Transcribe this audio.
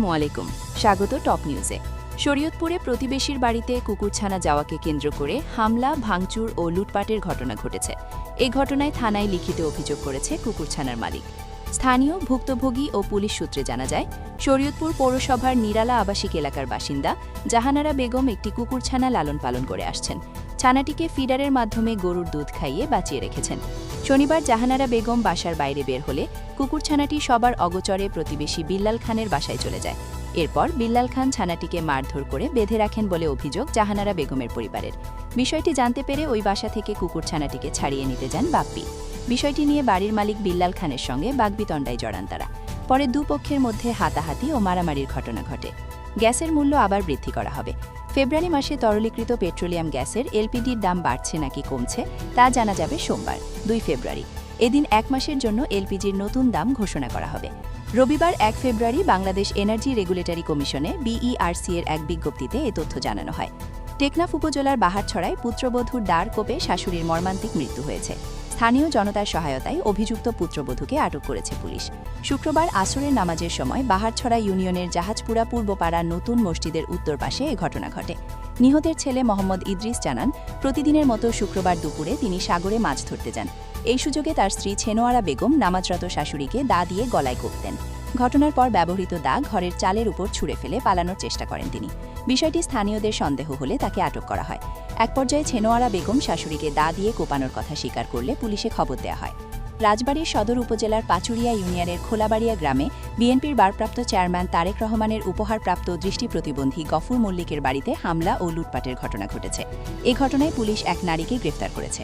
আসসালামু আলাইকুম, স্বাগত টপ নিউজে। শরীয়তপুরে প্রতিবেশীর বাড়িতে কুকুরছানা যাওয়াকে কেন্দ্র করে হামলা, ভাঙচুর ও লুটপাটের ঘটনা ঘটেছে। এই ঘটনায় থানায় লিখিত অভিযোগ করেছে কুকুরছানার মালিক। স্থানীয় ভুক্তভোগী ও পুলিশ সূত্রে জানা যায়, শরীয়তপুর পৌরসভার নিরালা আবাসিক এলাকার বাসিন্দা জাহানারা বেগম একটি কুকুরছানা লালন পালন করে আসছেন। ছানাটিকে ফিডারের মাধ্যমে গরুর দুধ খাইয়ে বাঁচিয়ে রেখেছেন। শনিবার জাহানারা বেগম বাসার বাইরে বের হলে কুকুরছানাটি সবার অগোচরে প্রতিবেশী বিল্লাল খানের বাসায় চলে যায়। এরপর বিল্লাল খান ছানাটিকে মারধর করে বেঁধে রাখেন বলে অভিযোগ জাহানারা বেগমের পরিবারের। বিষয়টি জানতে পেরে ওই বাসা থেকে কুকুরছানাটিকে ছাড়িয়ে নিতে যান বাপ্পি। বিষয়টি নিয়ে বাড়ির মালিক বিল্লাল খানের সঙ্গে বাগবিতণ্ডায় জড়ান তারা। পরে দুপক্ষের মধ্যে হাতাহাতি ও মারামারির ঘটনা ঘটে। গ্যাসের মূল্য আবার বৃদ্ধি করা হবে। ফেব্রুয়ারি মাসে তরলীকৃত পেট্রোলিয়াম গ্যাসের এলপিজির দাম বাড়ছে নাকি কমছে তা জানা যাবে সোমবার 2 ফেব্রুয়ারি। এদিন 1 মাসের জন্য এলপিজির নতুন দাম ঘোষণা করা হবে। রবিবার 1 ফেব্রুয়ারি বাংলাদেশ এনার্জি রেগুলেটরি কমিশনে বিইআরসি এর এক বিজ্ঞপ্তিতে এ তথ্য জানানো হয়। টেকনাফ উপজেলার বাহারছড়ায় পুত্রবধূর দাঁড় কোপে শাশুড়ির মর্মান্তিক মৃত্যু হয়েছে। স্থানীয় জনতার সহায়তায় অভিযুক্ত পুত্রবধূকে আটক করেছে পুলিশ। শুক্রবার আসরের নামাজের সময় বাহারছড়া ইউনিয়নের জাহাজপুরা পূর্বপাড়া নতুন মসজিদের উত্তর পাশে এ ঘটনা ঘটে। নিহতের ছেলে মোহাম্মদ ইদ্রিস জানান, প্রতিদিনের মতো শুক্রবার দুপুরে তিনি সাগরে মাছ ধরতে যান। এই সুযোগে তার স্ত্রী ছেনোয়ারা বেগম নামাজরত শাশুড়িকে দা দিয়ে গলায় কোপ দেন। ঘটনার পর ব্যবহৃত দা ঘরের চালের উপর ছুঁড়ে ফেলে পালানোর চেষ্টা করেন তিনি। বিষয়টি স্থানীয়দের সন্দেহ হলে তাকে আটক করা হয়। এক পর্যায়ে ছেনোয়ারা বেগম শাশুড়িকে দা দিয়ে কোপানোর কথা স্বীকার করলে পুলিশে খবর দেওয়া হয়। রাজবাড়ীর সদর উপজেলার পাচুরিয়া ইউনিয়নের খোলাবাড়িয়া গ্রামে বিএনপির ভারপ্রাপ্ত চেয়ারম্যান তারেক রহমানের উপহারপ্রাপ্ত দৃষ্টি প্রতিবন্ধী গফুর মল্লিকের বাড়িতে হামলা ও লুটপাটের ঘটনা ঘটেছে। এ ঘটনায় পুলিশ এক নারীকে গ্রেফতার করেছে।